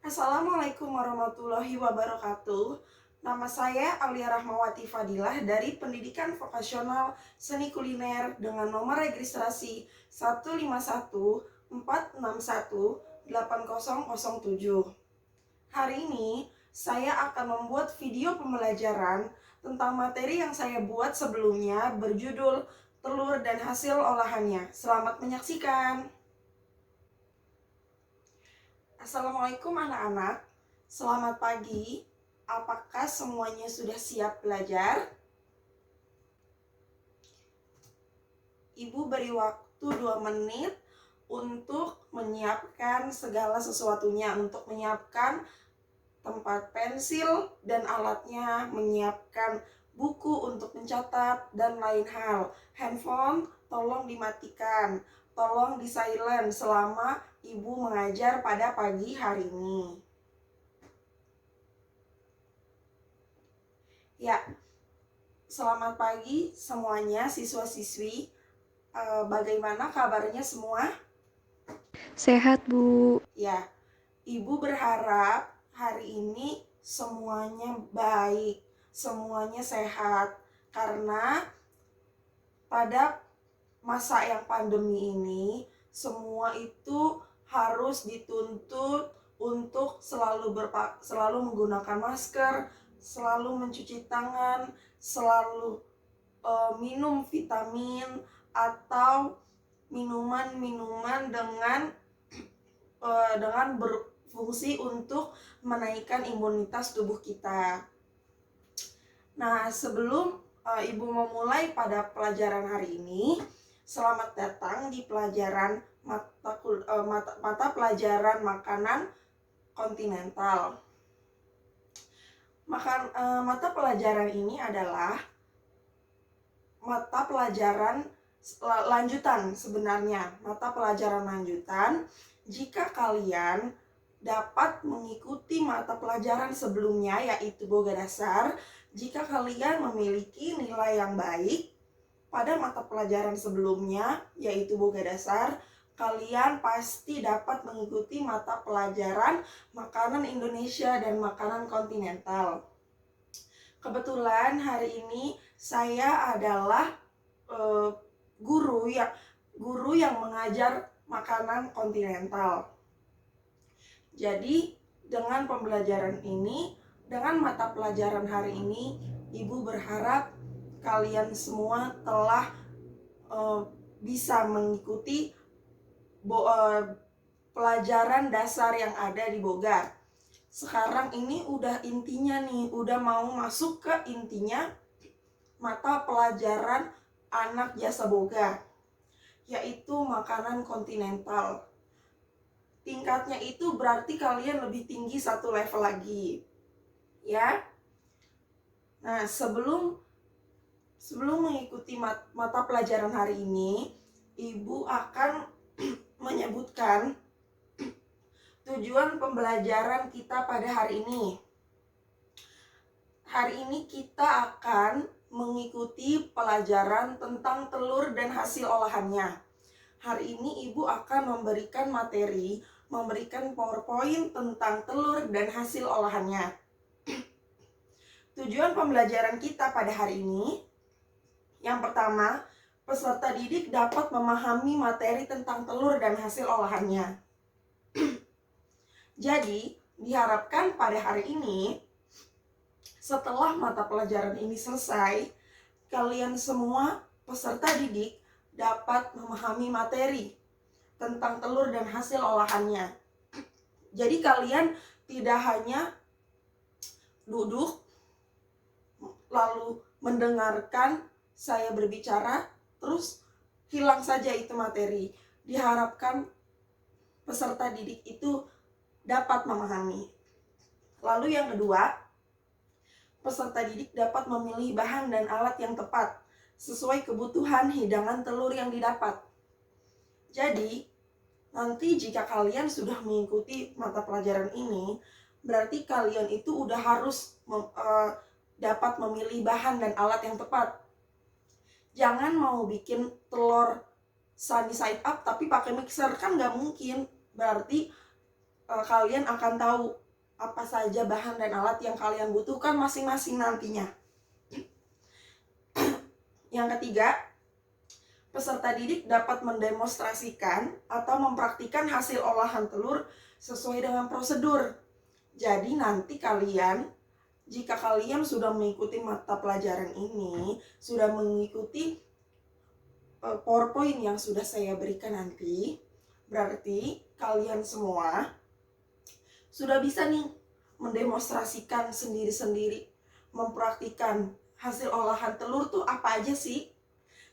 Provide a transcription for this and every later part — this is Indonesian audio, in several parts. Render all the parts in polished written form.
Assalamualaikum warahmatullahi wabarakatuh. Nama saya Aulia Rahmawati Fadilah dari Pendidikan Vokasional Seni Kuliner dengan nomor registrasi 15146180007. Hari ini saya akan membuat video pembelajaran tentang materi yang saya buat sebelumnya berjudul telur dan hasil olahannya. Selamat menyaksikan. Assalamualaikum anak-anak, selamat pagi. Apakah semuanya sudah siap belajar? Ibu beri waktu 2 menit untuk menyiapkan segala sesuatunya, untuk menyiapkan tempat pensil dan alatnya, menyiapkan buku untuk mencatat, dan lain hal. Handphone tolong dimatikan, tolong di silent selama Ibu mengajar pada pagi hari ini. Ya, selamat pagi semuanya siswa-siswi. Bagaimana kabarnya semua? Sehat, Bu. Ya, Ibu berharap hari ini semuanya baik, semuanya sehat. Karena pada masa yang pandemi ini, semua itu harus dituntut untuk selalu menggunakan masker, selalu mencuci tangan, selalu minum vitamin atau minuman-minuman dengan berfungsi untuk menaikkan imunitas tubuh kita. Nah, sebelum Ibu memulai pada pelajaran hari ini, selamat datang di pelajaran mata pelajaran makanan kontinental. Mata pelajaran ini adalah mata pelajaran lanjutan sebenarnya. Mata pelajaran lanjutan jika kalian dapat mengikuti mata pelajaran sebelumnya, yaitu boga dasar. Jika kalian memiliki nilai yang baik pada mata pelajaran sebelumnya, yaitu boga dasar, kalian pasti dapat mengikuti mata pelajaran makanan Indonesia dan makanan kontinental. Kebetulan hari ini saya adalah guru yang mengajar makanan kontinental. Jadi dengan pembelajaran ini, dengan mata pelajaran hari ini, Ibu berharap kalian semua telah bisa mengikuti pelajaran dasar yang ada di Boga. Sekarang ini udah intinya nih, udah mau masuk ke intinya mata pelajaran anak jasa Boga, yaitu makanan kontinental. Tingkatnya itu berarti kalian lebih tinggi satu level lagi, ya. Nah, sebelum mengikuti mata pelajaran hari ini, Ibu akan menyebutkan tujuan pembelajaran kita pada hari ini. Hari ini kita akan mengikuti pelajaran tentang telur dan hasil olahannya. Hari ini Ibu akan memberikan materi, memberikan PowerPoint tentang telur dan hasil olahannya. Tujuan pembelajaran kita pada hari ini, yang pertama, peserta didik dapat memahami materi tentang telur dan hasil olahannya. Jadi, diharapkan pada hari ini, setelah mata pelajaran ini selesai, kalian semua peserta didik dapat memahami materi tentang telur dan hasil olahannya. Jadi kalian tidak hanya duduk lalu mendengarkan saya berbicara terus hilang saja itu materi. Diharapkan peserta didik itu dapat memahami. Lalu yang kedua, peserta didik dapat memilih bahan dan alat yang tepat sesuai kebutuhan hidangan telur yang didapat. Jadi, nanti jika kalian sudah mengikuti mata pelajaran ini, berarti kalian itu udah harus dapat memilih bahan dan alat yang tepat. Jangan mau bikin telur sunny side up tapi pakai mixer, kan nggak mungkin. Berarti kalian akan tahu apa saja bahan dan alat yang kalian butuhkan masing-masing nantinya. Yang ketiga, peserta didik dapat mendemonstrasikan atau mempraktikkan hasil olahan telur sesuai dengan prosedur. Jadi nanti jika kalian sudah mengikuti mata pelajaran ini, sudah mengikuti PowerPoint yang sudah saya berikan nanti, berarti kalian semua sudah bisa nih mendemonstrasikan sendiri-sendiri, mempraktikkan hasil olahan telur tuh apa aja sih,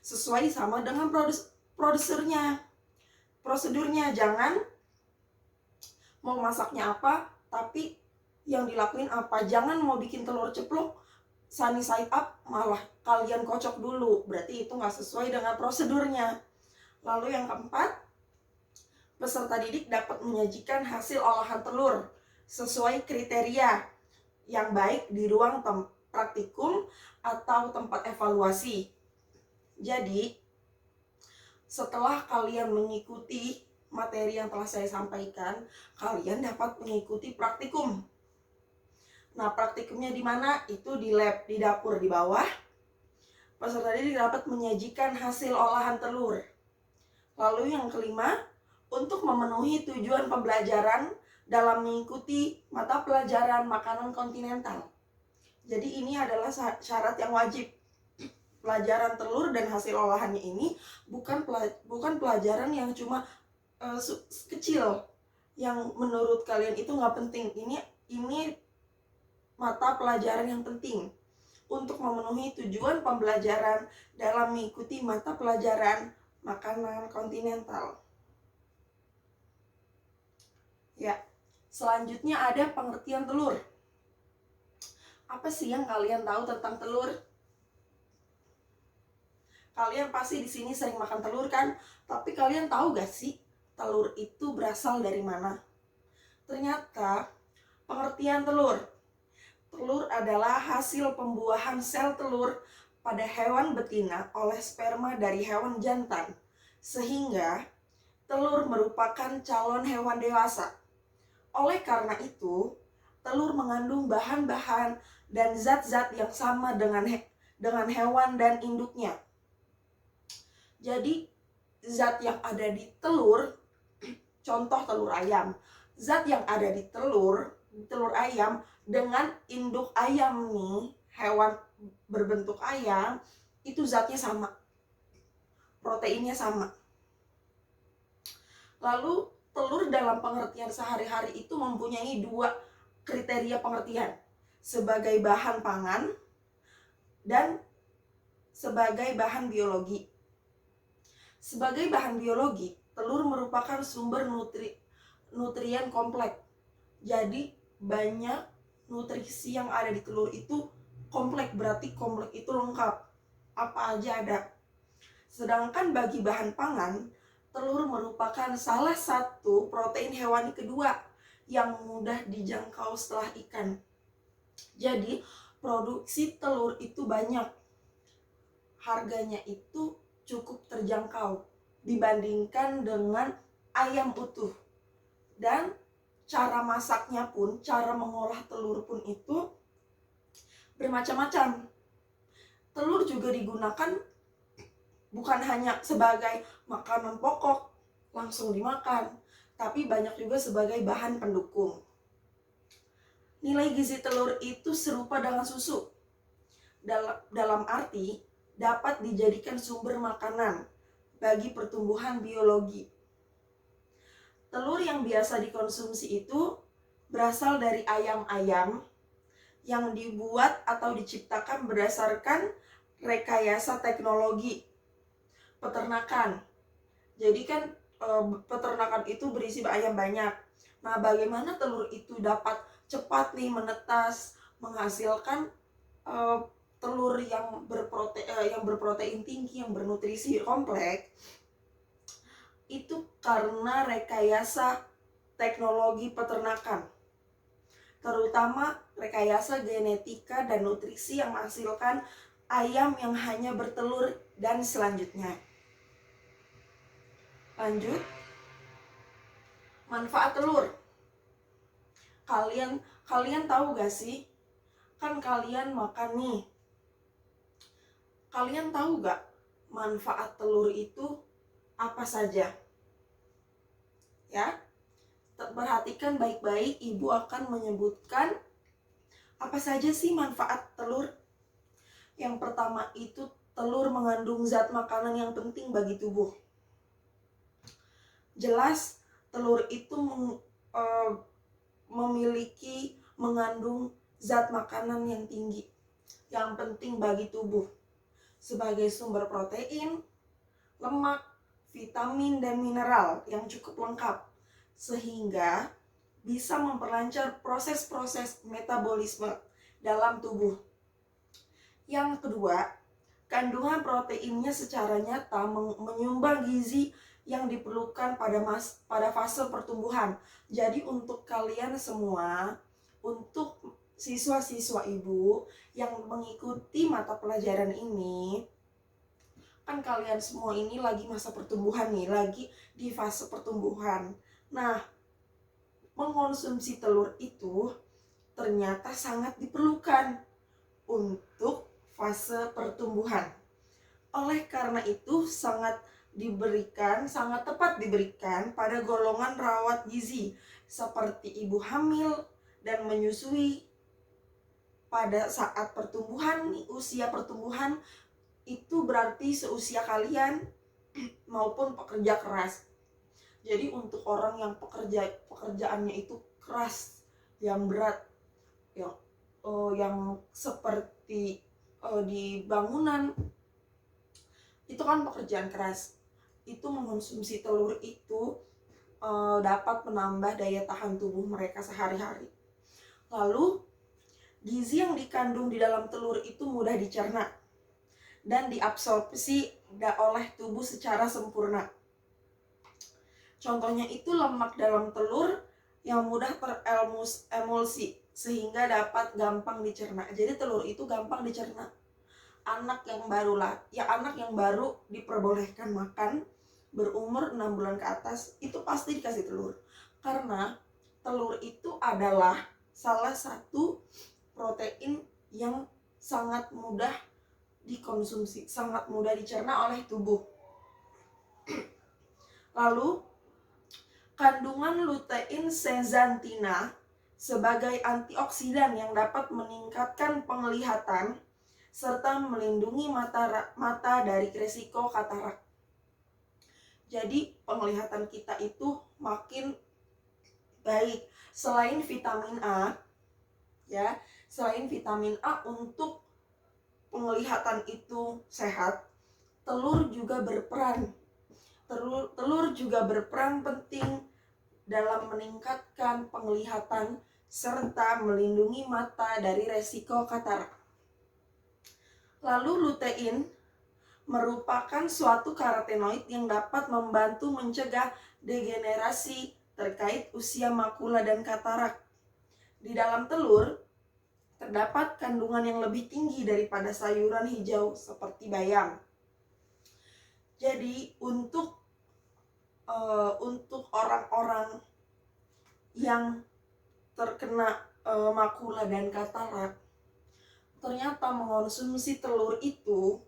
sesuai sama dengan prosedurnya. Jangan mau masaknya apa tapi yang dilakuin apa. Jangan mau bikin telur ceplok sunny side up malah kalian kocok dulu, berarti itu nggak sesuai dengan prosedurnya. Lalu yang keempat, peserta didik dapat menyajikan hasil olahan telur sesuai kriteria yang baik di ruang praktikum atau tempat evaluasi. Jadi, setelah kalian mengikuti materi yang telah saya sampaikan, kalian dapat mengikuti praktikum. Nah, praktikumnya di mana? Itu di lab, di dapur di bawah. Peserta didik dapat menyajikan hasil olahan telur. Lalu yang kelima, untuk memenuhi tujuan pembelajaran dalam mengikuti mata pelajaran makanan kontinental. Jadi ini adalah syarat yang wajib. Pelajaran telur dan hasil olahannya ini bukan pelajaran yang cuma kecil, yang menurut kalian itu nggak penting. Ini mata pelajaran yang penting untuk memenuhi tujuan pembelajaran dalam mengikuti mata pelajaran makanan kontinental. Ya, selanjutnya ada pengertian telur. Apa sih yang kalian tahu tentang telur? Kalian pasti di sini sering makan telur kan? Tapi kalian tahu gak sih telur itu berasal dari mana? Ternyata pengertian telur. Telur adalah hasil pembuahan sel telur pada hewan betina oleh sperma dari hewan jantan. Sehingga telur merupakan calon hewan dewasa. Oleh karena itu, telur mengandung bahan-bahan dan zat-zat yang sama dengan hewan dan induknya. Jadi, zat yang ada di telur, contoh telur ayam, zat yang ada di telur ayam dengan induk ayam nih, hewan berbentuk ayam, itu zatnya sama, proteinnya sama. Lalu telur dalam pengertian sehari-hari itu mempunyai 2 kriteria pengertian, sebagai bahan pangan dan sebagai bahan biologi. Sebagai bahan biologi, telur merupakan sumber nutrien kompleks. Jadi banyak nutrisi yang ada di telur itu kompleks, berarti kompleks itu lengkap. Apa aja ada. Sedangkan bagi bahan pangan, telur merupakan salah satu protein hewani kedua yang mudah dijangkau setelah ikan. Jadi produksi telur itu banyak. Harganya itu cukup terjangkau dibandingkan dengan ayam utuh. Dan cara masaknya pun, cara mengolah telur pun itu bermacam-macam. Telur juga digunakan bukan hanya sebagai makanan pokok langsung dimakan, tapi banyak juga sebagai bahan pendukung. Nilai gizi telur itu serupa dengan susu. Dalam arti dapat dijadikan sumber makanan bagi pertumbuhan biologi. Telur yang biasa dikonsumsi itu berasal dari ayam-ayam yang dibuat atau diciptakan berdasarkan rekayasa teknologi peternakan. Jadi kan peternakan itu berisi ayam banyak. Nah, bagaimana telur itu dapat cepat nih menetas, menghasilkan telur yang berprotein tinggi, yang bernutrisi kompleks, itu karena rekayasa teknologi peternakan, terutama rekayasa genetika dan nutrisi yang menghasilkan ayam yang hanya bertelur dan selanjutnya. Lanjut, manfaat telur. Kalian tahu gak sih? Kan kalian makan nih. Kalian tahu gak manfaat telur itu apa saja? Ya, perhatikan baik-baik, ibu akan menyebutkan apa saja sih manfaat telur. Yang pertama itu telur mengandung zat makanan yang penting bagi tubuh. Jelas telur itu mengandung zat makanan yang tinggi, yang penting bagi tubuh, sebagai sumber protein, lemak, vitamin, dan mineral yang cukup lengkap, sehingga bisa memperlancar proses-proses metabolisme dalam tubuh. Yang kedua, kandungan proteinnya secara nyata menyumbang gizi yang diperlukan pada fase pertumbuhan. Jadi untuk kalian semua, untuk siswa-siswa ibu yang mengikuti mata pelajaran ini, kan kalian semua ini lagi masa pertumbuhan nih, lagi di fase pertumbuhan. Nah, mengonsumsi telur itu ternyata sangat diperlukan untuk fase pertumbuhan. Oleh karena itu sangat tepat diberikan pada golongan rawat gizi seperti ibu hamil dan menyusui pada saat pertumbuhan, usia pertumbuhan itu berarti seusia kalian maupun pekerja keras. Jadi untuk orang yang pekerjaannya itu keras, yang berat, yang seperti di bangunan, itu kan pekerjaan keras. Itu mengonsumsi telur itu dapat menambah daya tahan tubuh mereka sehari-hari. Lalu gizi yang dikandung di dalam telur itu mudah dicerna dan diabsorpsi oleh tubuh secara sempurna. Contohnya itu lemak dalam telur yang mudah teremulsi sehingga dapat gampang dicerna. Jadi telur itu gampang dicerna. Anak yang baru diperbolehkan makan berumur 6 bulan ke atas itu pasti dikasih telur. Karena telur itu adalah salah satu protein yang sangat mudah dikonsumsi, sangat mudah dicerna oleh tubuh. Lalu, kandungan lutein zeaxanthina sebagai antioksidan yang dapat meningkatkan penglihatan serta melindungi mata dari risiko katarak. Jadi penglihatan kita itu makin baik. Selain vitamin A, selain vitamin A untuk penglihatan itu sehat, telur juga berperan penting dalam meningkatkan penglihatan serta melindungi mata dari resiko katarak. Lalu lutein merupakan suatu karotenoid yang dapat membantu mencegah degenerasi terkait usia makula dan katarak. Di dalam telur terdapat kandungan yang lebih tinggi daripada sayuran hijau seperti bayam. Jadi untuk orang-orang yang terkena makula dan katarak, ternyata mengonsumsi telur itu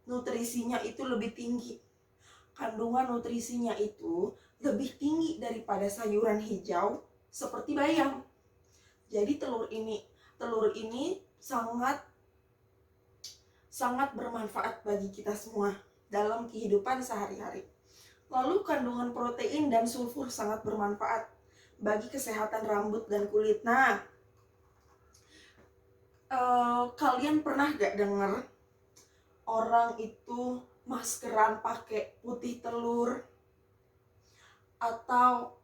nutrisinya itu lebih tinggi. Kandungan nutrisinya itu lebih tinggi daripada sayuran hijau seperti bayam. Jadi telur ini sangat bermanfaat bagi kita semua dalam kehidupan sehari-hari. Lalu kandungan protein dan sulfur sangat bermanfaat bagi kesehatan rambut dan kulit. Nah, kalian pernah gak dengar orang itu maskeran pakai putih telur, atau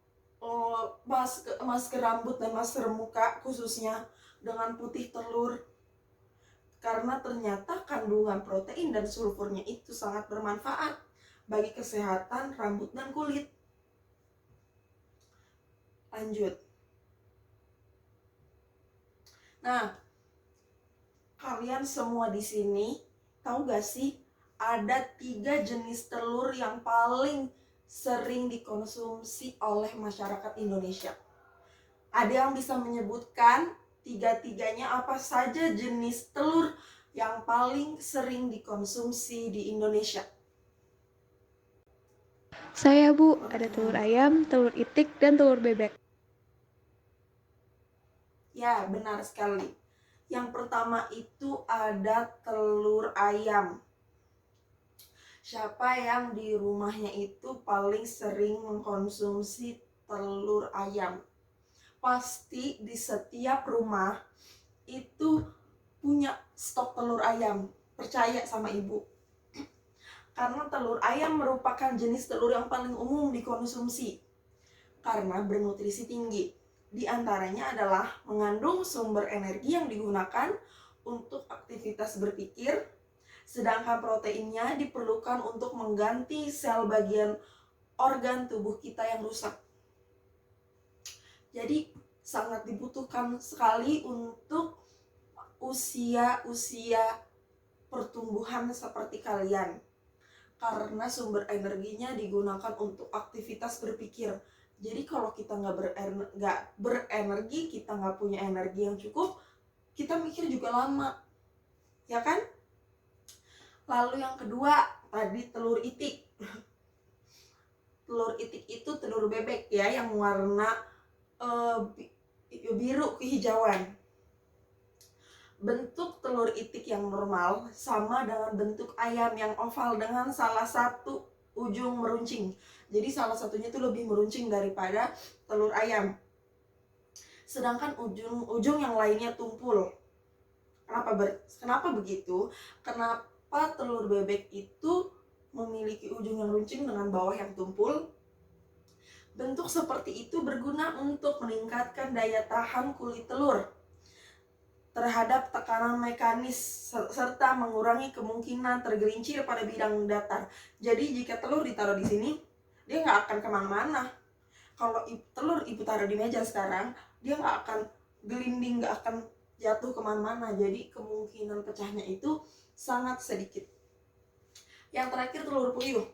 masker rambut dan masker muka khususnya dengan putih telur? Karena ternyata kandungan protein dan sulfurnya itu sangat bermanfaat bagi kesehatan rambut dan kulit. Lanjut. Nah, kalian semua di sini tahu gak sih ada 3 jenis telur yang paling sering dikonsumsi oleh masyarakat Indonesia? Ada yang bisa menyebutkan tiga-tiganya apa saja jenis telur yang paling sering dikonsumsi di Indonesia? Saya, Bu. Ada telur ayam, telur itik, dan telur bebek. Ya, benar sekali. Yang pertama itu ada telur ayam. Siapa yang di rumahnya itu paling sering mengkonsumsi telur ayam? Pasti di setiap rumah itu punya stok telur ayam. Percaya sama ibu. Karena telur ayam merupakan jenis telur yang paling umum dikonsumsi karena bernutrisi tinggi. Di antaranya adalah mengandung sumber energi yang digunakan untuk aktivitas berpikir, sedangkan proteinnya diperlukan untuk mengganti sel bagian organ tubuh kita yang rusak. Jadi sangat dibutuhkan sekali untuk usia pertumbuhan seperti kalian. Karena sumber energinya digunakan untuk aktivitas berpikir. Jadi kalau kita nggak berenergi, kita nggak punya energi yang cukup, kita mikir juga lama, ya kan? Lalu yang kedua, tadi telur itik. Telur itik itu telur bebek ya, yang warna biru kehijauan. Bentuk telur itik yang normal sama dengan bentuk ayam yang oval dengan salah satu ujung meruncing. Jadi salah satunya itu lebih meruncing daripada telur ayam. Sedangkan ujung yang lainnya tumpul. Kenapa begitu? Kenapa telur bebek itu memiliki ujung yang runcing dengan bawah yang tumpul? Bentuk seperti itu berguna untuk meningkatkan daya tahan kulit telur terhadap tekanan mekanis serta mengurangi kemungkinan tergelincir pada bidang datar. Jadi jika telur ditaruh di sini, dia nggak akan kemana-mana. Kalau telur ibu taruh di meja sekarang, dia nggak akan gelinding, nggak akan jatuh kemana-mana. Jadi kemungkinan pecahnya itu sangat sedikit. Yang terakhir telur puyuh.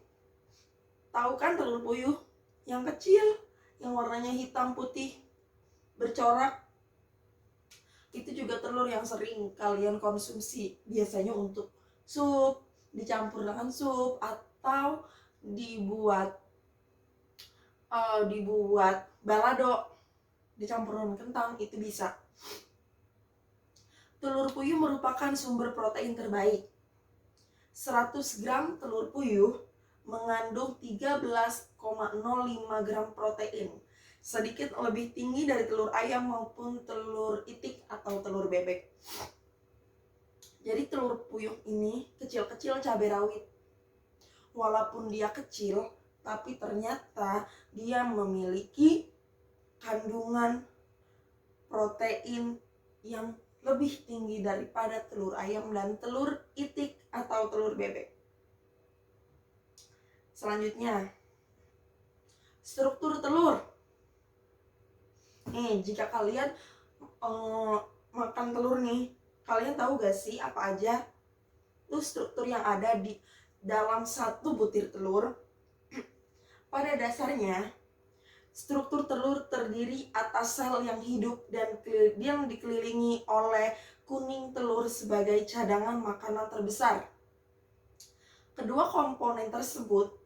Tahu kan telur puyuh? Yang kecil, yang warnanya hitam putih bercorak. Itu juga telur yang sering kalian konsumsi, biasanya untuk sup, dicampur dengan sup, atau dibuat balado, dicampur dengan kentang, itu bisa. Telur puyuh merupakan sumber protein terbaik. 100 gram telur puyuh mengandung 13,05 gram protein, sedikit lebih tinggi dari telur ayam maupun telur itik atau telur bebek. Jadi telur puyuh ini kecil-kecil cabai rawit. Walaupun dia kecil, tapi ternyata dia memiliki kandungan protein yang lebih tinggi daripada telur ayam dan telur itik atau telur bebek. Selanjutnya, struktur telur. Jika kalian makan telur nih, kalian tahu gak sih apa aja tuh struktur yang ada di dalam satu butir telur? Pada dasarnya, struktur telur terdiri atas sel yang hidup dan yang dikelilingi oleh kuning telur sebagai cadangan makanan terbesar. Kedua komponen tersebut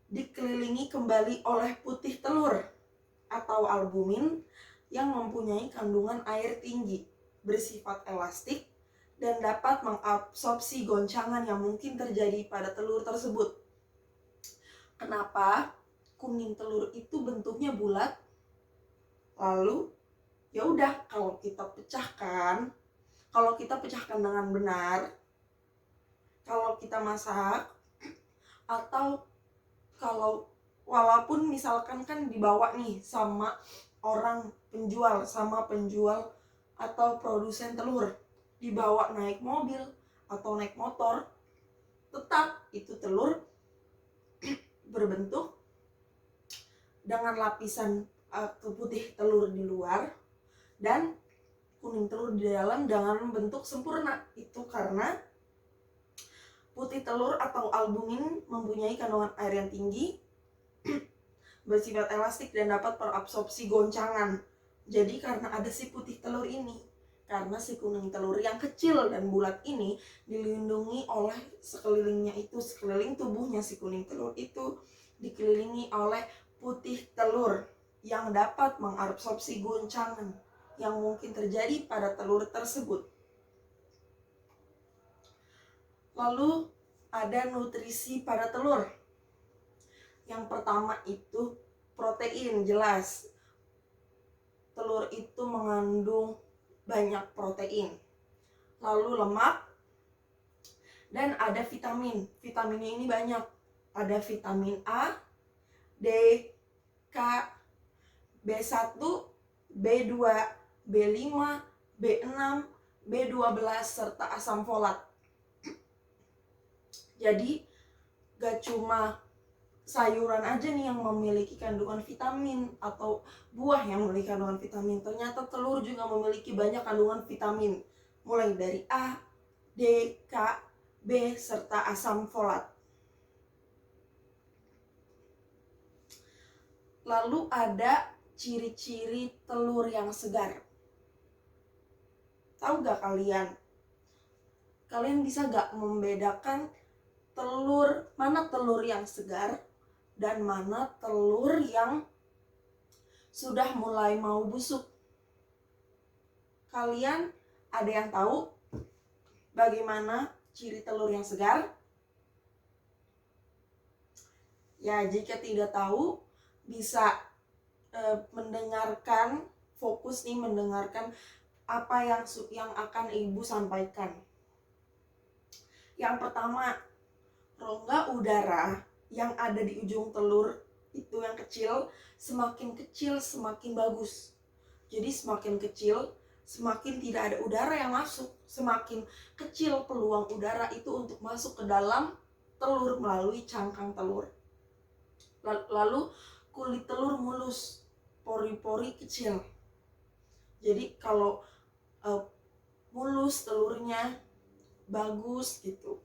dikelilingi kembali oleh putih telur atau albumin yang mempunyai kandungan air tinggi, bersifat elastik, dan dapat mengabsorpsi goncangan yang mungkin terjadi pada telur tersebut. Kenapa kuning telur itu bentuknya bulat? Lalu ya udah, kalau kita pecahkan dengan benar, kalau kita masak, atau kalau walaupun misalkan kan dibawa nih sama penjual atau produsen telur, dibawa naik mobil atau naik motor, tetap itu telur berbentuk dengan lapisan putih telur di luar dan kuning telur di dalam dengan bentuk sempurna. Itu karena putih telur atau albumin mempunyai kandungan air yang tinggi, bersifat elastik, dan dapat berabsorpsi goncangan Jadi karena ada si putih telur ini, karena si kuning telur yang kecil dan bulat ini dilindungi oleh sekelilingnya itu, sekeliling tubuhnya si kuning telur itu dikelilingi oleh putih telur yang dapat mengabsorpsi guncangan yang mungkin terjadi pada telur tersebut. Lalu ada nutrisi pada telur. Yang pertama itu protein, jelas. Telur itu mengandung banyak protein. Lalu lemak, dan ada vitamin. Vitaminnya ini banyak. Ada vitamin A, D, K, B1, B2, B5, B6, B12, serta asam folat. Jadi gak cuma sayuran aja nih yang memiliki kandungan vitamin atau buah yang memiliki kandungan vitamin. Ternyata telur juga memiliki banyak kandungan vitamin, mulai dari A, D, K, B, serta asam folat. Lalu ada ciri-ciri telur yang segar. Tahu gak kalian? Kalian bisa gak membedakan telur, mana telur yang segar dan mana telur yang sudah mulai mau busuk? Kalian ada yang tahu bagaimana ciri telur yang segar? Ya, jika tidak tahu, bisa mendengarkan, fokus nih mendengarkan apa yang akan ibu sampaikan. Yang pertama, rongga udara yang ada di ujung telur itu yang kecil semakin bagus. Jadi semakin kecil, semakin tidak ada udara yang masuk. Semakin kecil peluang udara itu untuk masuk ke dalam telur melalui cangkang telur. Lalu kulit telur mulus, pori-pori kecil. Jadi kalau mulus telurnya bagus gitu,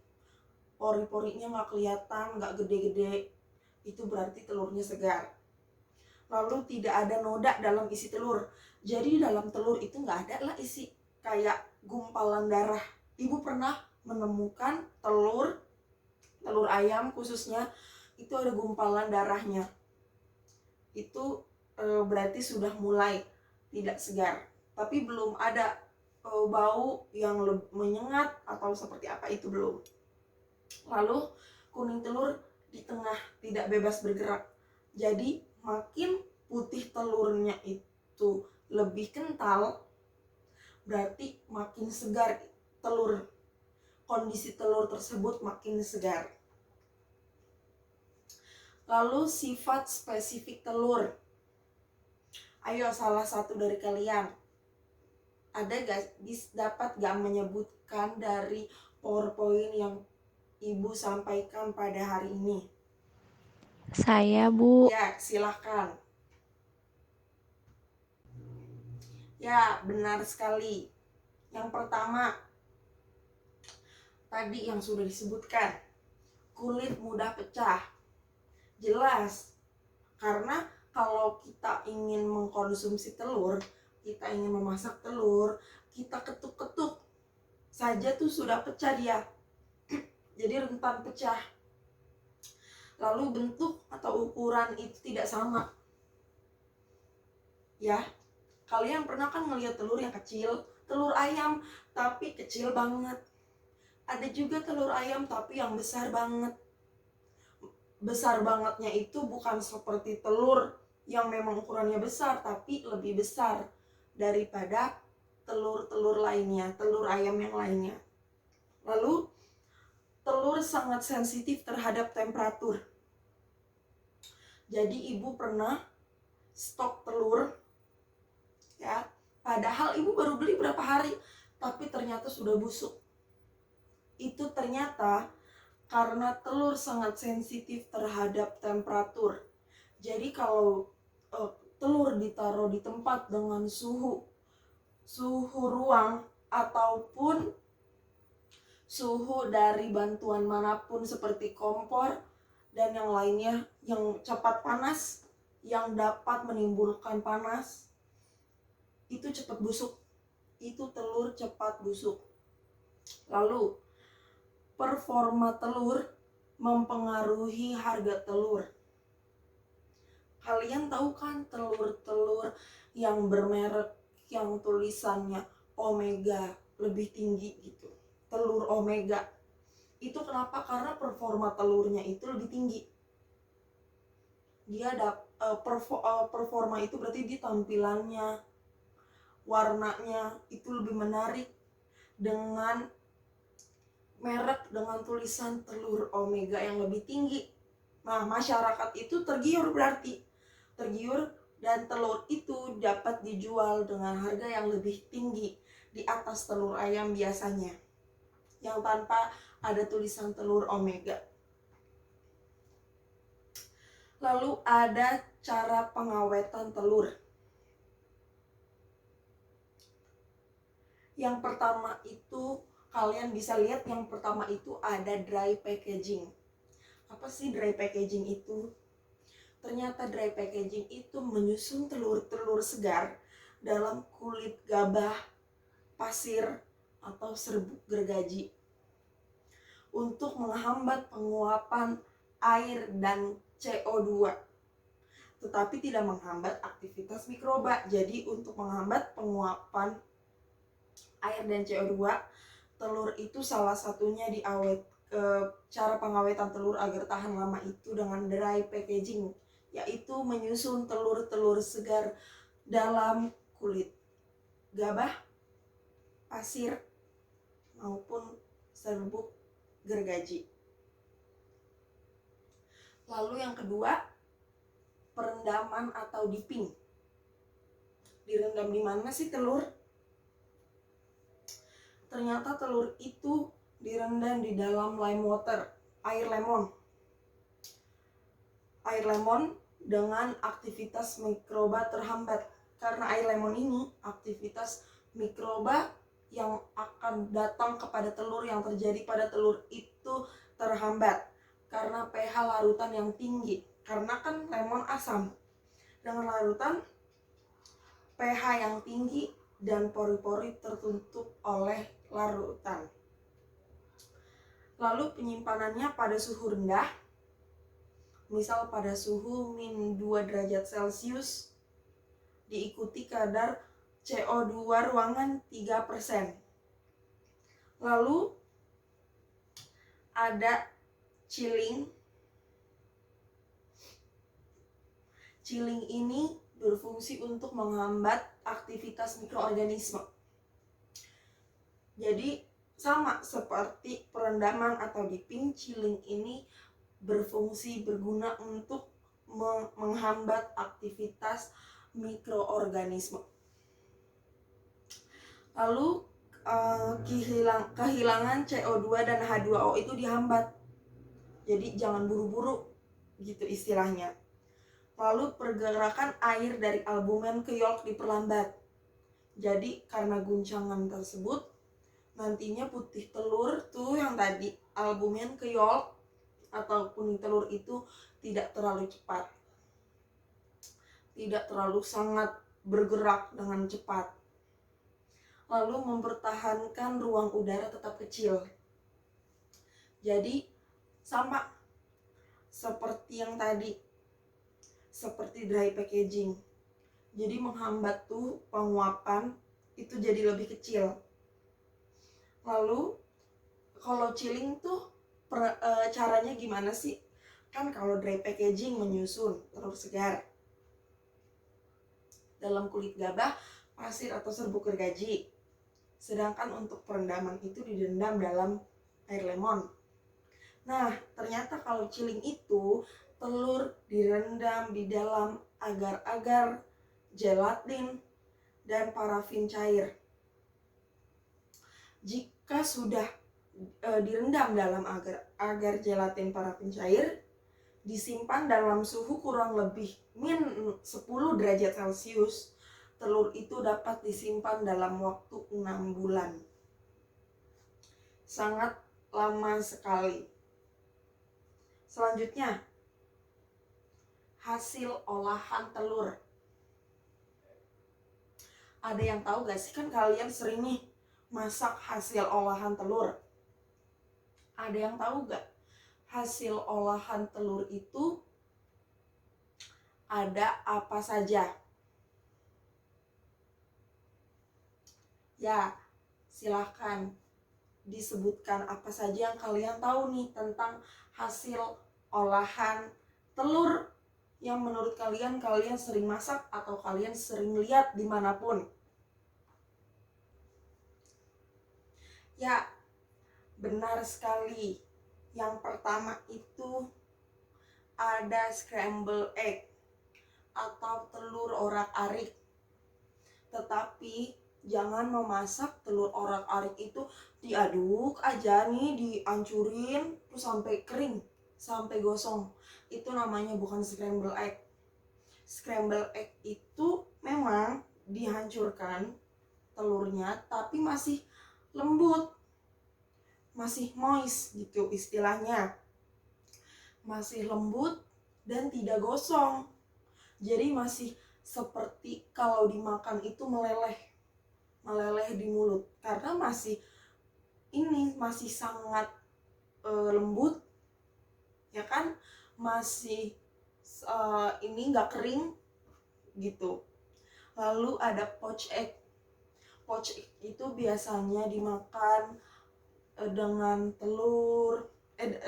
pori-porinya nggak kelihatan, nggak gede-gede, itu berarti telurnya segar. Lalu tidak ada noda dalam isi telur. Jadi dalam telur itu nggak ada lah isi kayak gumpalan darah. Ibu pernah menemukan telur ayam khususnya itu ada gumpalan darahnya. Itu berarti sudah mulai tidak segar. Tapi belum ada bau yang menyengat atau seperti apa, itu belum. Lalu kuning telur di tengah tidak bebas bergerak. Jadi makin putih telurnya itu lebih kental, berarti makin segar telur. Kondisi telur tersebut makin segar. Lalu sifat spesifik telur. Ayo salah satu dari kalian ada gak, dapat gak menyebutkan dari PowerPoint yang ibu sampaikan pada hari ini? Saya, Bu. Ya, silahkan. Ya, benar sekali. Yang pertama, tadi yang sudah disebutkan, kulit mudah pecah. Jelas, karena kalau kita ingin mengkonsumsi telur, kita ingin memasak telur, kita ketuk-ketuk saja tuh sudah pecah dia. Jadi rentan pecah. Lalu bentuk atau ukuran itu tidak sama. Ya, kalian pernah kan ngelihat telur yang kecil, telur ayam tapi kecil banget. Ada juga telur ayam tapi yang besar banget. Besar bangetnya itu bukan seperti telur yang memang ukurannya besar, tapi lebih besar daripada telur-telur lainnya, telur ayam yang lainnya. Lalu telur sangat sensitif terhadap temperatur. Jadi ibu pernah stok telur, ya, padahal ibu baru beli berapa hari, tapi ternyata sudah busuk. Itu ternyata karena telur sangat sensitif terhadap temperatur. Jadi kalau telur ditaruh di tempat dengan suhu ruang ataupun suhu dari bantuan manapun seperti kompor dan yang lainnya yang cepat panas, yang dapat menimbulkan panas, itu cepat busuk. Itu telur cepat busuk. Lalu, performa telur mempengaruhi harga telur. Kalian tahu kan telur-telur yang bermerek yang tulisannya omega lebih tinggi gitu. Telur omega. Itu kenapa? Karena performa telurnya itu lebih tinggi. Dia performa itu berarti di tampilannya, warnanya itu lebih menarik dengan merek dengan tulisan telur omega yang lebih tinggi. Nah, masyarakat itu tergiur berarti. Tergiur dan telur itu dapat dijual dengan harga yang lebih tinggi di atas telur ayam biasanya yang tanpa ada tulisan telur omega. Lalu ada cara pengawetan telur. Yang pertama itu kalian bisa lihat, yang pertama itu ada dry packaging. Apa sih dry packaging itu? Ternyata dry packaging itu menyusun telur-telur segar dalam kulit gabah, pasir, atau serbuk gergaji untuk menghambat penguapan air dan CO2, tetapi tidak menghambat aktivitas mikroba. Jadi untuk menghambat penguapan air dan CO2, telur itu salah satunya cara pengawetan telur agar tahan lama itu dengan dry packaging, yaitu menyusun telur-telur segar dalam kulit gabah, pasir, maupun serbuk gergaji. Lalu yang kedua, perendaman atau dipping. Direndam di mana sih telur? Ternyata telur itu direndam di dalam lime water, air lemon. Air lemon dengan aktivitas mikroba terhambat. Karena air lemon ini, aktivitas mikroba yang akan datang kepada telur, yang terjadi pada telur itu terhambat karena pH larutan yang tinggi. Karena kan lemon asam, dengan larutan pH yang tinggi dan pori-pori tertutup oleh larutan. Lalu penyimpanannya pada suhu rendah, misal pada suhu min 2 derajat Celcius, diikuti kadar CO2 ruangan 3%. Lalu ada chilling. Chilling ini berfungsi untuk menghambat aktivitas mikroorganisme. Jadi sama seperti perendaman atau dipping, chilling ini berguna untuk menghambat aktivitas mikroorganisme. Lalu kehilangan CO2 dan H2O itu dihambat. Jadi jangan buru-buru gitu istilahnya. Lalu pergerakan air dari albumen ke yolk diperlambat. Jadi karena guncangan tersebut, nantinya putih telur tuh yang tadi albumen ke yolk atau kuning telur itu tidak terlalu cepat, tidak terlalu sangat bergerak dengan cepat. Lalu mempertahankan ruang udara tetap kecil. Jadi sama seperti yang tadi, seperti dry packaging. Jadi menghambat tuh penguapan itu jadi lebih kecil. Lalu kalau chilling tuh caranya gimana sih? Kan kalau dry packaging menyusun telur segar dalam kulit gabah, pasir atau serbuk gergaji. Sedangkan untuk perendaman itu direndam dalam air lemon. Nah, ternyata kalau chilling itu telur direndam di dalam agar-agar, gelatin, dan parafin cair. Jika sudah direndam dalam agar, gelatin, parafin cair, disimpan dalam suhu kurang lebih min 10 derajat Celcius, telur itu dapat disimpan dalam waktu 6 bulan. Sangat lama sekali. Selanjutnya, hasil olahan telur. Ada yang tahu gak sih, kan kalian sering nih masak hasil olahan telur. Ada yang tahu gak hasil olahan telur itu ada apa saja? Ya, silahkan disebutkan apa saja yang kalian tahu nih tentang hasil olahan telur yang menurut kalian sering masak atau kalian sering lihat dimanapun. Ya, benar sekali. Yang pertama itu ada scramble egg atau telur orak-arik. Tetapi jangan memasak telur orak-arik itu diaduk aja nih, dihancurin terus sampai kering, sampai gosong. Itu namanya bukan scramble egg. Scramble egg itu memang dihancurkan telurnya tapi masih lembut, masih moist gitu istilahnya. Masih lembut dan tidak gosong. Jadi masih seperti kalau dimakan itu meleleh di mulut, karena masih sangat lembut, ya kan, masih ini nggak kering gitu. Lalu ada poached egg. Poached egg itu biasanya dimakan dengan telur,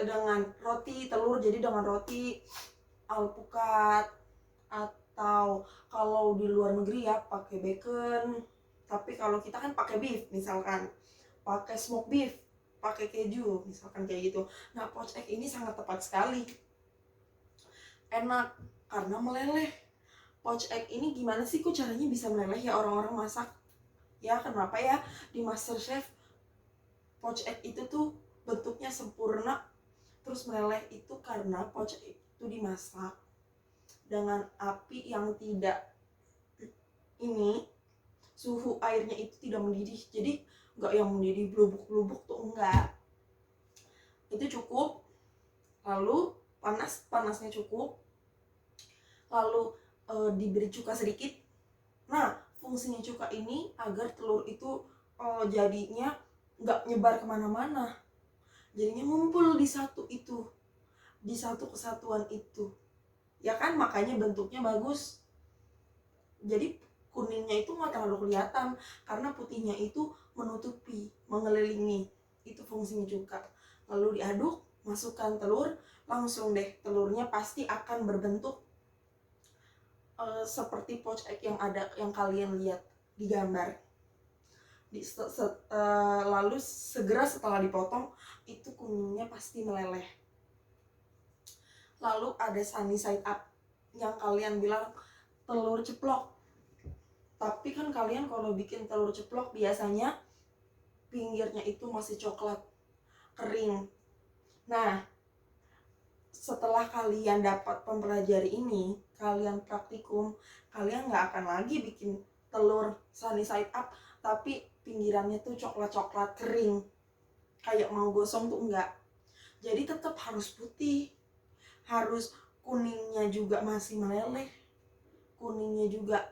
dengan roti telur, jadi dengan roti alpukat, atau kalau di luar negeri ya pakai bacon. Tapi kalau kita kan pakai beef, misalkan pakai smoked beef, pakai keju, misalkan kayak gitu. Nah, poached egg ini sangat tepat sekali, enak karena meleleh. Poached egg ini gimana sih kok caranya bisa meleleh ya orang-orang masak? Ya kenapa ya di MasterChef poached egg itu tuh bentuknya sempurna terus meleleh? Itu karena poached egg itu dimasak dengan api yang tidak suhu airnya itu tidak mendidih. Jadi nggak yang mendidih blubuk-blubuk tuh, enggak. Itu cukup. Lalu panasnya cukup. Lalu diberi cuka sedikit. Nah, fungsinya cuka ini agar telur itu jadinya nggak nyebar kemana-mana. Jadinya ngumpul di satu kesatuan itu. Ya kan, makanya bentuknya bagus. Jadi kuningnya itu nggak terlalu kelihatan karena putihnya itu menutupi, mengelilingi. Itu fungsinya cuka. Lalu diaduk, masukkan telur, langsung deh telurnya pasti akan berbentuk seperti poached egg yang kalian lihat di gambar. Lalu segera setelah dipotong itu kuningnya pasti meleleh. Lalu ada sunny side up yang kalian bilang telur ceplok. Tapi kan kalian kalau bikin telur ceplok biasanya pinggirnya itu masih coklat, kering. Nah, setelah kalian dapat mempelajari ini, kalian praktikum, kalian nggak akan lagi bikin telur sunny side up tapi pinggirannya tuh coklat-coklat kering, kayak mau gosong tuh enggak. Jadi tetap harus putih, harus kuningnya juga masih meleleh, kuningnya juga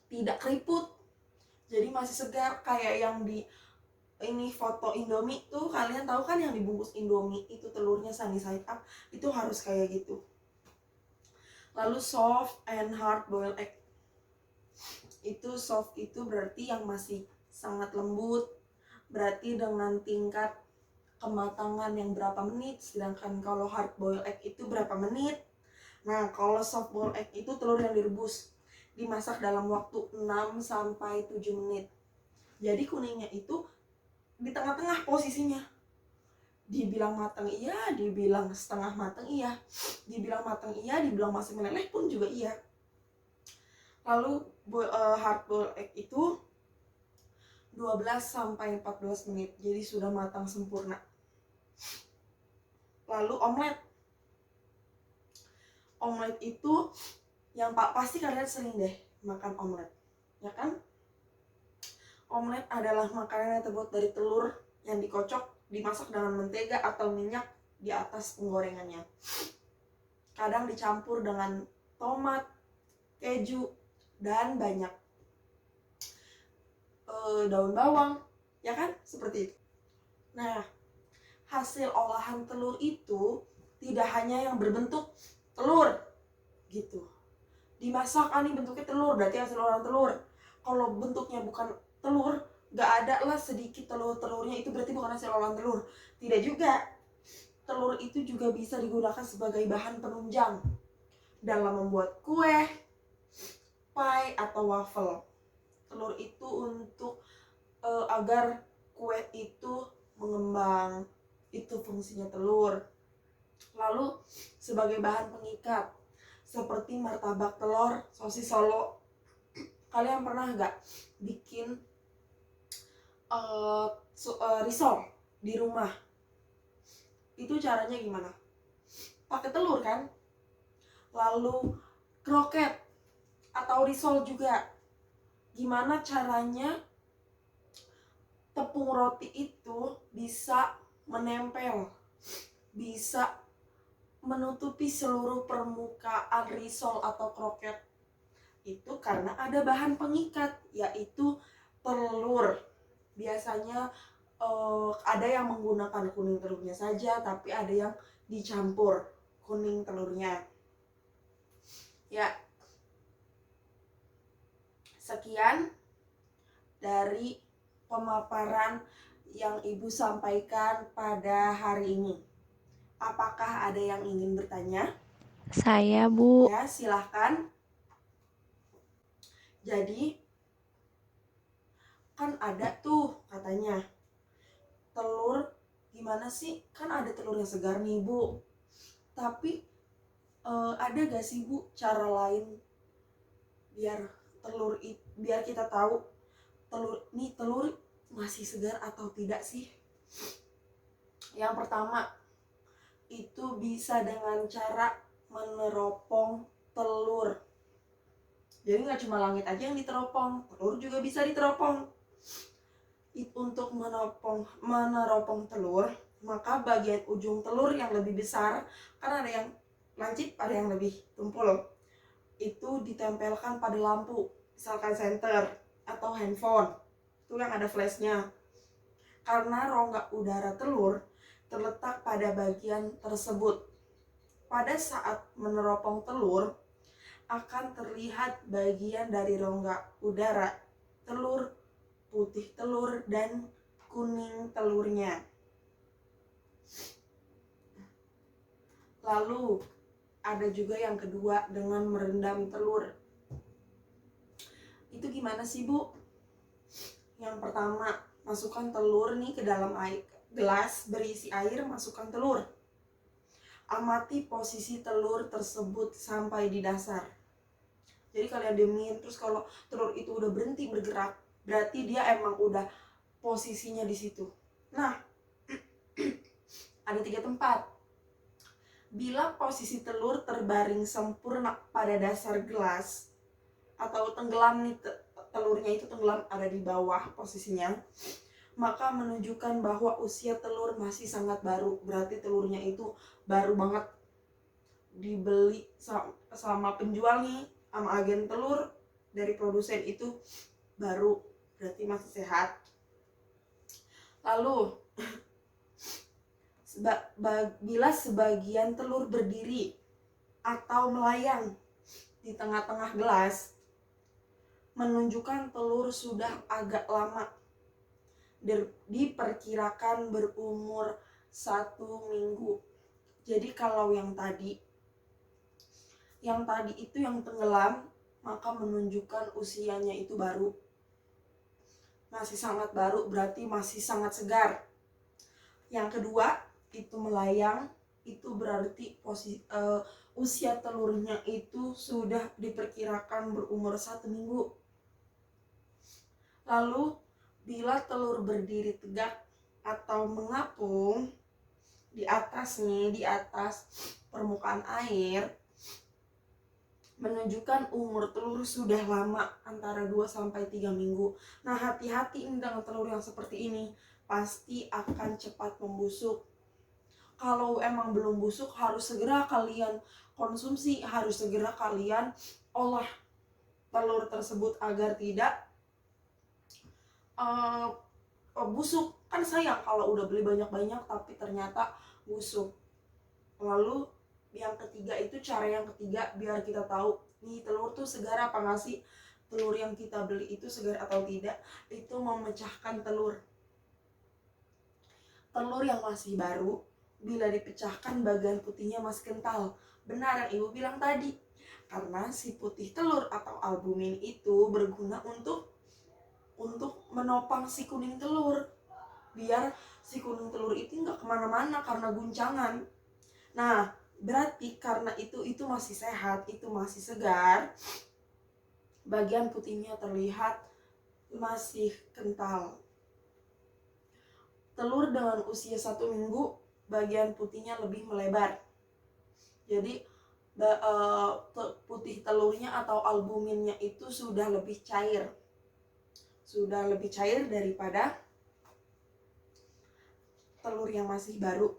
tidak keriput, jadi masih segar. Kayak yang di ini foto Indomie tuh, kalian tahu kan yang dibungkus Indomie itu telurnya sunny side up, itu harus kayak gitu. Lalu soft and hard boiled egg. Itu soft itu berarti yang masih sangat lembut, berarti dengan tingkat kematangan yang berapa menit. Sedangkan kalau hard boiled egg itu berapa menit. Nah, kalau soft boiled egg itu telur yang direbus, dimasak dalam waktu 6-7 menit. Jadi kuningnya itu di tengah-tengah posisinya. Dibilang matang iya, dibilang setengah matang iya. Dibilang matang iya, dibilang masih meleleh pun juga iya. Lalu hard boiled egg itu 12-14 menit. Jadi sudah matang sempurna. Lalu omelet. Omelet itu yang pasti kalian sering deh makan omelet, ya kan? Omelet adalah makanan yang terbuat dari telur yang dikocok, dimasak dengan mentega atau minyak di atas penggorengannya. Kadang dicampur dengan tomat, keju, dan banyak. daun bawang, ya kan? Seperti itu. Nah, hasil olahan telur itu tidak hanya yang berbentuk telur gitu. Dimasak, nih bentuknya telur, berarti hasil olahan telur. Kalau bentuknya bukan telur, gak ada lah sedikit telurnya, itu berarti bukan hasil olahan telur. Tidak juga. Telur itu juga bisa digunakan sebagai bahan penunjang dalam membuat kue, pie, atau waffle. Telur itu untuk agar kue itu mengembang, itu fungsinya telur. Lalu sebagai bahan pengikat seperti martabak telur, sosis Solo. Kalian pernah gak bikin risol di rumah? Itu caranya gimana? Pakai telur kan? Lalu kroket atau risol juga, gimana caranya tepung roti itu bisa menempel, bisa menutupi seluruh permukaan risol atau kroket? Itu karena ada bahan pengikat, yaitu telur. Biasanya ada yang menggunakan kuning telurnya saja, tapi ada yang dicampur kuning telurnya. Ya, sekian dari pemaparan yang Ibu sampaikan pada hari ini. Apakah ada yang ingin bertanya? Saya, Bu. Ya, silahkan. Jadi, kan ada tuh katanya telur, gimana sih? Kan ada telur yang segar nih, Bu. Tapi ada gak sih, Bu, cara lain biar kita tahu telur masih segar atau tidak sih? Yang pertama, itu bisa dengan cara meneropong telur. Jadi nggak cuma langit aja yang diteropong, telur juga bisa diteropong. Untuk meneropong telur, maka bagian ujung telur yang lebih besar, karena ada yang lancip, ada yang lebih tumpul, itu ditempelkan pada lampu, misalkan senter atau handphone, itu yang ada flashnya. Karena rongga udara telur terletak pada bagian tersebut. Pada saat meneropong telur, akan terlihat bagian dari rongga udara telur, putih telur, dan kuning telurnya. Lalu ada juga yang kedua dengan merendam telur. Itu gimana sih, Bu? Yang pertama, masukkan telur nih ke dalam gelas berisi air, masukkan telur. Amati posisi telur tersebut sampai di dasar. Jadi kalian diemin, terus kalau telur itu udah berhenti bergerak, berarti dia emang udah posisinya di situ. Nah, ada 3 tempat. Bila posisi telur terbaring sempurna pada dasar gelas, atau tenggelam nih, telurnya itu tenggelam ada di bawah posisinya, maka menunjukkan bahwa usia telur masih sangat baru. Berarti telurnya itu baru banget, dibeli sama penjual nih, sama agen telur dari produsen itu baru, berarti masih sehat. Lalu bila sebagian telur berdiri atau melayang di tengah-tengah gelas, menunjukkan telur sudah agak lama, diperkirakan berumur 1 minggu. Jadi kalau yang tadi itu yang tenggelam, maka menunjukkan usianya itu baru, masih sangat baru, berarti masih sangat segar. Yang kedua, itu melayang, itu berarti usia telurnya itu sudah diperkirakan berumur 1 minggu. Lalu bila telur berdiri tegak atau mengapung di atas permukaan air, menunjukkan umur telur sudah lama, antara 2-3 minggu. Nah, hati-hati dengan telur yang seperti ini, pasti akan cepat membusuk. Kalau emang belum busuk, harus segera kalian konsumsi, harus segera kalian olah telur tersebut agar tidak eh, busuk. Kan sayang kalau udah beli banyak-banyak tapi ternyata busuk. Lalu yang ketiga itu, cara yang ketiga biar kita tahu nih telur tuh segar apa nggak sih, telur yang kita beli itu segar atau tidak, itu memecahkan telur. Telur yang masih baru bila dipecahkan bagian putihnya masih kental. Benar yang ibu bilang tadi, karena si putih telur atau albumin itu berguna untuk menopang si kuning telur, biar si kuning telur itu nggak kemana-mana karena guncangan. Nah, berarti karena itu masih sehat, itu masih segar, bagian putihnya terlihat masih kental. Telur dengan usia 1 minggu, bagian putihnya lebih melebar. Jadi putih telurnya atau albuminnya itu sudah lebih cair. Sudah lebih cair daripada telur yang masih baru.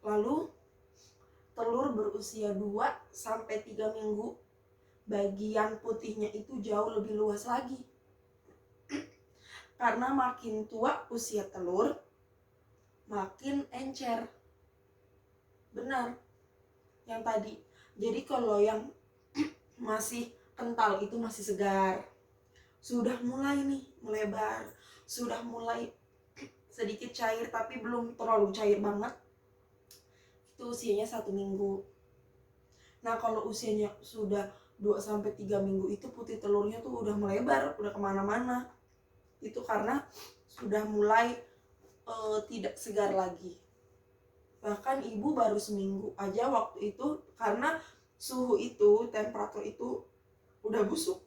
Lalu telur berusia 2-3 minggu, bagian putihnya itu jauh lebih luas lagi. Karena makin tua usia telur, makin encer. Benar yang tadi. Jadi kalau yang masih kental itu masih segar. Sudah mulai nih melebar, sudah mulai sedikit cair tapi belum terlalu cair banget, itu usianya 1 minggu. Nah kalau usianya sudah 2-3 minggu itu putih telurnya tuh udah melebar, udah kemana-mana. Itu karena sudah mulai tidak segar lagi. Bahkan ibu baru seminggu aja waktu itu, karena suhu itu, temperatur itu udah busuk.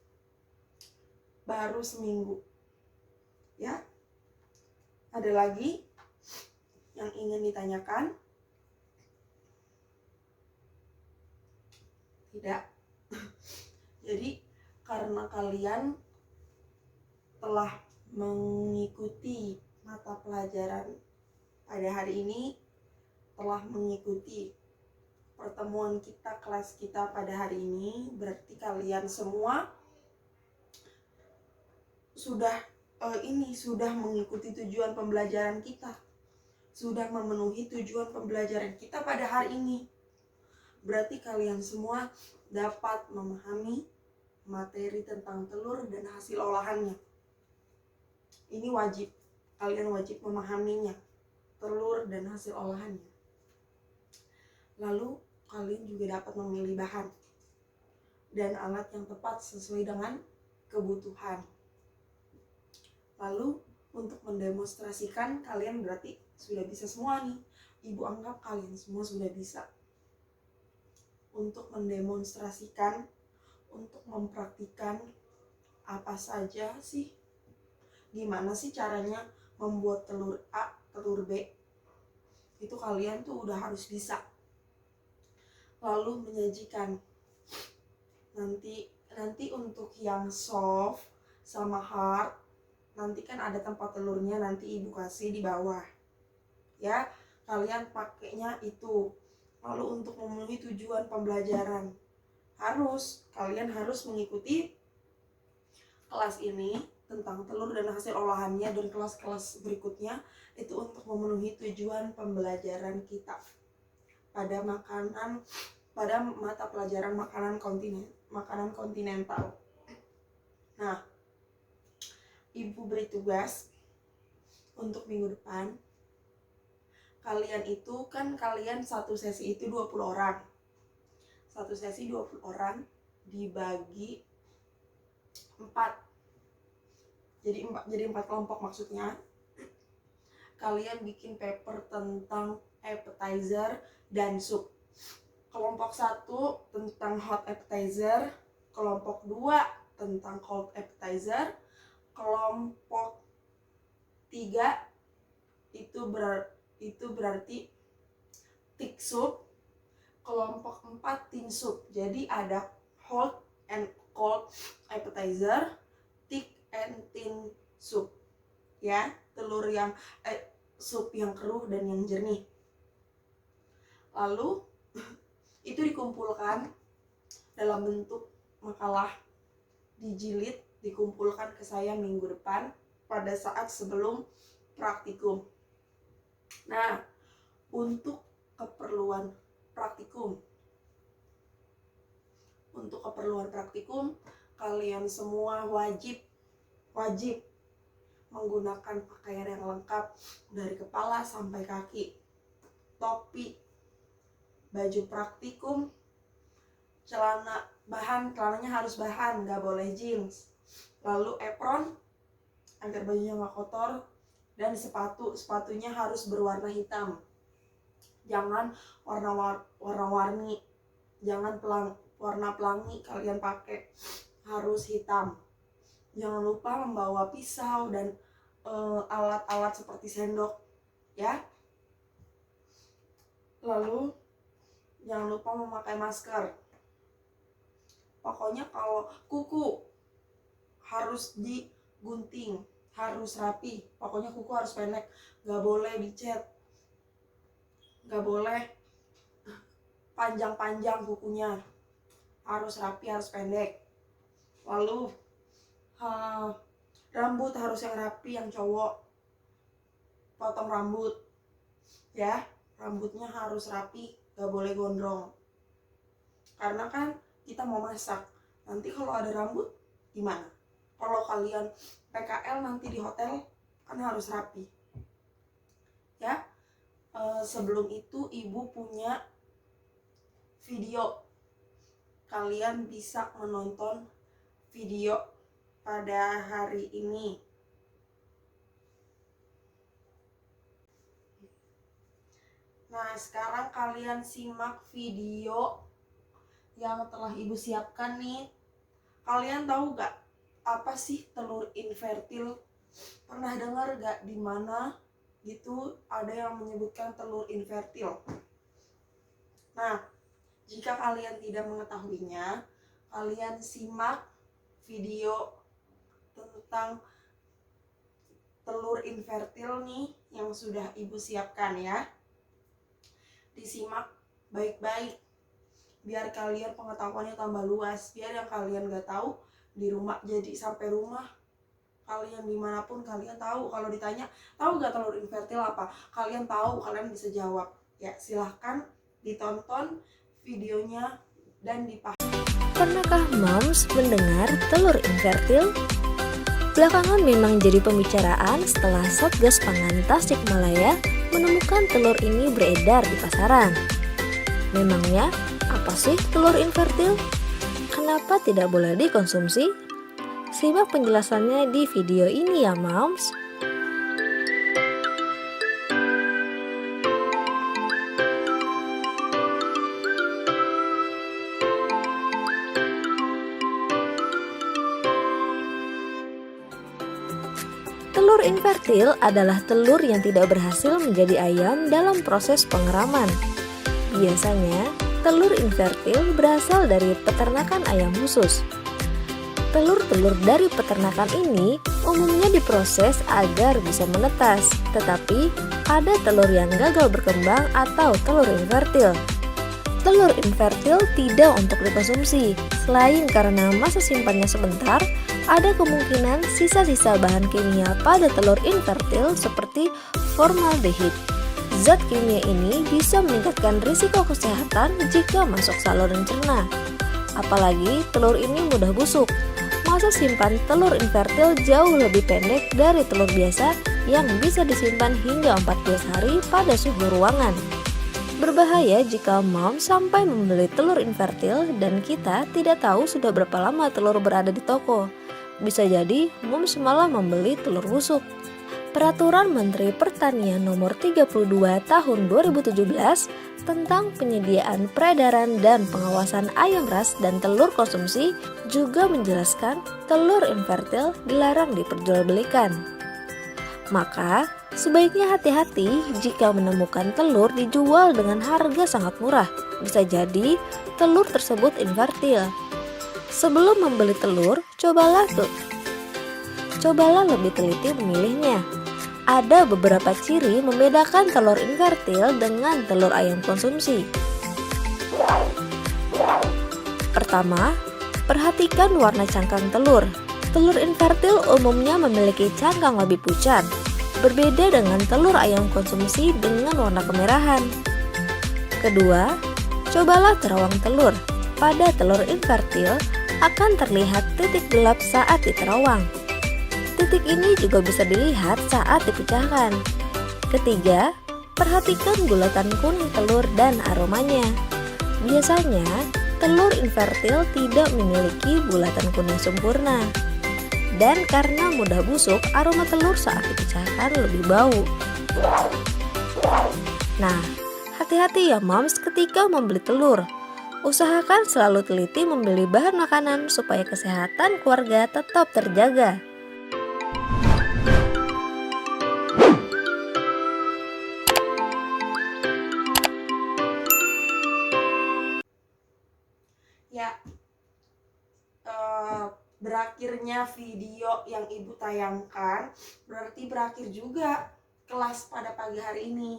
Baru seminggu. Ya. Ada lagi yang ingin ditanyakan? Tidak. Jadi karena kalian telah mengikuti mata pelajaran pada hari ini, telah mengikuti pertemuan kita, kelas kita pada hari ini, berarti kalian semua sudah mengikuti tujuan pembelajaran kita, sudah memenuhi tujuan pembelajaran kita pada hari ini. Berarti kalian semua dapat memahami materi tentang telur dan hasil olahannya. Ini wajib, kalian wajib memahaminya, telur dan hasil olahannya. Lalu kalian juga dapat memilih bahan dan alat yang tepat sesuai dengan kebutuhan. Lalu untuk mendemonstrasikan, kalian berarti sudah bisa semua nih. Ibu anggap kalian semua sudah bisa untuk mendemonstrasikan, untuk mempraktikkan apa saja sih, gimana sih caranya membuat telur A, telur B. Itu kalian tuh udah harus bisa. Lalu menyajikan. Nanti untuk yang soft sama hard, nanti kan ada tempat telurnya, nanti ibu kasih di bawah. Ya, kalian pakainya itu. Lalu untuk memenuhi tujuan pembelajaran, kalian harus mengikuti kelas ini tentang telur dan hasil olahannya, dan kelas-kelas berikutnya itu untuk memenuhi tujuan pembelajaran kita pada mata pelajaran makanan kontinental. Nah, ibu beri tugas untuk minggu depan. Kalian itu kan satu sesi itu 20 orang. Satu sesi 20 orang dibagi 4. Jadi 4 kelompok maksudnya. Kalian bikin paper tentang appetizer dan sup. Kelompok 1 tentang hot appetizer, kelompok 2 tentang cold appetizer, kelompok 3 itu berarti thick soup, kelompok 4 thin soup. Jadi ada hot and cold appetizer, thick and thin soup. Ya, telur yang sup yang keruh dan yang jernih. Lalu itu dikumpulkan dalam bentuk makalah, dijilid, dikumpulkan ke saya minggu depan pada saat sebelum praktikum. Nah, untuk keperluan praktikum, kalian semua wajib menggunakan pakaian yang lengkap dari kepala sampai kaki. Topi, baju praktikum, celananya harus bahan, nggak boleh jeans. Lalu apron agar bajunya nggak kotor, dan sepatunya harus berwarna hitam. Jangan warna-warni, jangan warna pelangi kalian pakai, harus hitam. Jangan lupa membawa pisau dan alat-alat seperti sendok, ya. Lalu jangan lupa memakai masker. Pokoknya kalau kuku harus digunting, harus rapi. Pokoknya kuku harus pendek, gak boleh dicat, gak boleh panjang-panjang kukunya, harus rapi, harus pendek. Lalu rambut harus yang rapi, yang cowok potong rambut, ya. Rambutnya harus rapi, gak boleh gondrong. Karena kan kita mau masak, nanti kalau ada rambut gimana? Kalau kalian PKL nanti di hotel kan harus rapi, ya. Sebelum itu ibu punya video, kalian bisa menonton video pada hari ini. Nah, sekarang kalian simak video yang telah ibu siapkan nih. Kalian tahu gak apa sih telur invertil? Pernah dengar gak di mana gitu ada yang menyebutkan telur invertil? Nah, jika kalian tidak mengetahuinya, kalian simak video tentang telur invertil nih yang sudah ibu siapkan, ya. Disimak baik-baik biar kalian pengetahuannya tambah luas, biar yang kalian gak tahu di rumah jadi sampai rumah. Kalian dimanapun kalian tahu. Kalau ditanya tahu gak telur invertil apa, kalian tahu, kalian bisa jawab. Ya, silahkan ditonton videonya dan dipahami. Pernahkah moms mendengar telur invertil? Belakangan memang jadi pembicaraan setelah Satgas Pangan Tasikmalaya menemukan telur ini beredar di pasaran. Memangnya apa sih telur invertil? Kenapa tidak boleh dikonsumsi? Simak penjelasannya di video ini ya moms. Telur invertil adalah telur yang tidak berhasil menjadi ayam dalam proses pengeraman. Biasanya, telur invertil berasal dari peternakan ayam khusus. Telur-telur dari peternakan ini umumnya diproses agar bisa menetas, tetapi ada telur yang gagal berkembang atau telur invertil. Telur invertil tidak untuk dikonsumsi. Selain karena masa simpannya sebentar, ada kemungkinan sisa-sisa bahan kimia pada telur invertil seperti formaldehid. Zat kimia ini bisa meningkatkan risiko kesehatan jika masuk saluran cerna. Apalagi telur ini mudah busuk. Masa simpan telur invertil jauh lebih pendek dari telur biasa yang bisa disimpan hingga 14 hari pada suhu ruangan. Berbahaya jika mom sampai membeli telur invertil dan kita tidak tahu sudah berapa lama telur berada di toko. Bisa jadi mom malah membeli telur busuk. Peraturan Menteri Pertanian Nomor 32 Tahun 2017 tentang penyediaan, peredaran, dan pengawasan ayam ras dan telur konsumsi juga menjelaskan telur invertil dilarang diperjualbelikan. Maka, sebaiknya hati-hati jika menemukan telur dijual dengan harga sangat murah. Bisa jadi telur tersebut invertil. Sebelum membeli telur, cobalah lebih teliti memilihnya. Ada beberapa ciri membedakan telur invertil dengan telur ayam konsumsi. Pertama, perhatikan warna cangkang telur. Telur invertil umumnya memiliki cangkang lebih pucat, berbeda dengan telur ayam konsumsi dengan warna kemerahan. Kedua, cobalah terawang telur. Pada telur invertil akan terlihat titik gelap saat diterawang. Titik ini juga bisa dilihat saat dipecahkan. Ketiga, perhatikan bulatan kuning telur dan aromanya. Biasanya, telur invertil tidak memiliki bulatan kuning sempurna. Dan karena mudah busuk, aroma telur saat dipecahkan lebih bau. Nah, hati-hati ya moms ketika membeli telur. Usahakan selalu teliti membeli bahan makanan supaya kesehatan keluarga tetap terjaga. Ya, berakhirnya video yang ibu tayangkan berarti berakhir juga kelas pada pagi hari ini.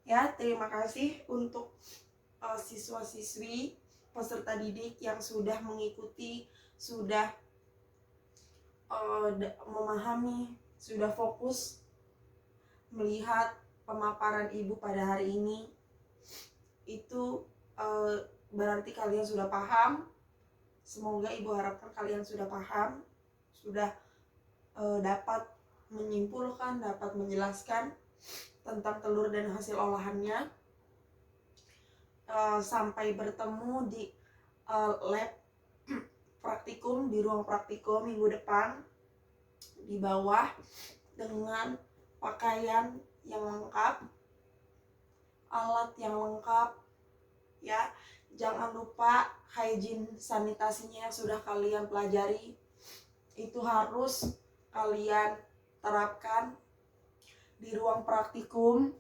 Ya, terima kasih untuk siswa-siswi peserta didik yang sudah mengikuti, sudah memahami, sudah fokus melihat pemaparan ibu pada hari ini. Itu berarti kalian sudah paham. Semoga ibu harapkan kalian sudah paham, sudah dapat menyimpulkan, dapat menjelaskan tentang telur dan hasil olahannya. Sampai bertemu di lab praktikum, di ruang praktikum minggu depan di bawah dengan pakaian yang lengkap, alat yang lengkap ya. Jangan lupa hygiene sanitasinya yang sudah kalian pelajari itu harus kalian terapkan di ruang praktikum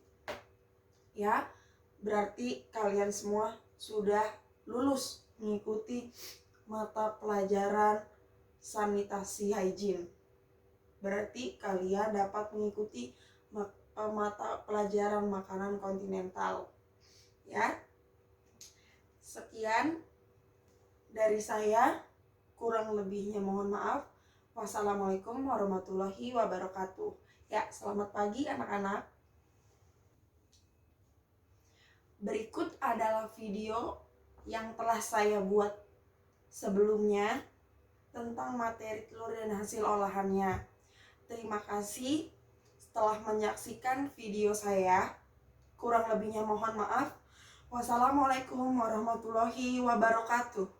ya. Berarti kalian semua sudah lulus mengikuti mata pelajaran sanitasi hygiene. Berarti kalian dapat mengikuti mata pelajaran makanan kontinental ya. Sekian dari saya, kurang lebihnya mohon maaf. Wassalamualaikum warahmatullahi wabarakatuh. Ya, selamat pagi anak-anak. Berikut adalah video yang telah saya buat sebelumnya tentang materi telur dan hasil olahannya. Terima kasih telah menyaksikan video saya. Kurang lebihnya mohon maaf. Wassalamualaikum warahmatullahi wabarakatuh.